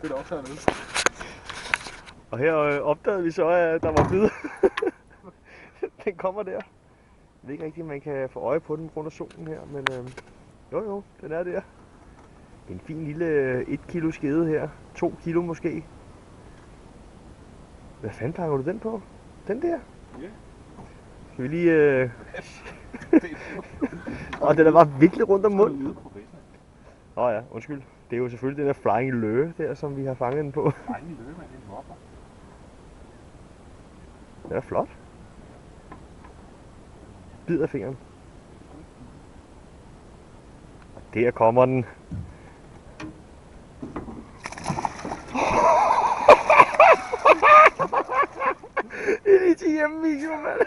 Det er også hernede. Og her opdagede vi så, at der var bid. Den kommer der. Jeg ved ikke rigtigt, om man kan få øje på den på grund af solen her, men jo, den er der. En fin lille 1 kilo skede her. 2 kilo måske. Hvad fanden pakker du den på? Den der? Ja. Skal vi lige... Og den er bare virkelig rundt om munden. Ja, undskyld. Det er jo selvfølgelig den der flying løve der, som vi har fanget den på. Flying løve, det er en whopper. Den er flot. Bid af fingeren. Og der kommer den. Det er lige til hjemmevideo, mand.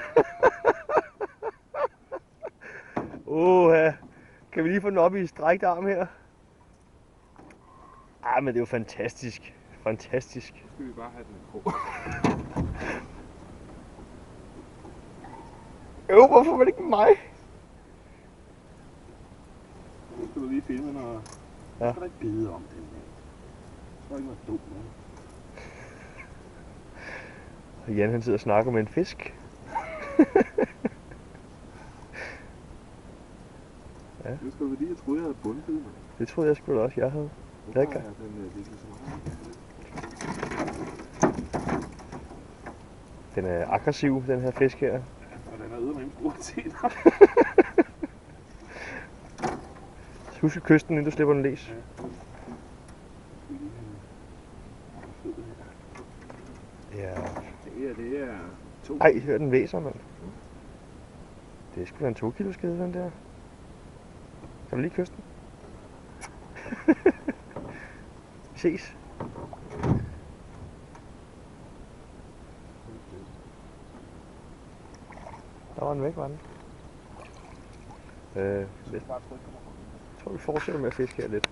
Kan vi lige få den op i strækt arm her? Men det er jo fantastisk. Fantastisk. Så skal vi bare have den på. Hvorfor var det ikke mig? Nu skal du lige filme, når... Ja. Så skal der ikke bide om den her. Så er ikke noget dumt med. Og Jan han sidder og snakker med en fisk. Ja. Det skal fordi jeg troede, jeg havde bundbid. Det troede jeg sgu da også, jeg havde. Det er den virkelig så meget. Den er aggressiv, den her fisk her. Ja, og den er eddermame stor til. Husk kysten, inden du slipper den løs. Ja. Det er 2. Ej, hør den væser, mand. Det er sgu da en 2 kilo skede, den der. Kan du lige kysse den? Ses. Der var den væk, var den. Jeg tror, vi fortsætter med at fiske her lidt.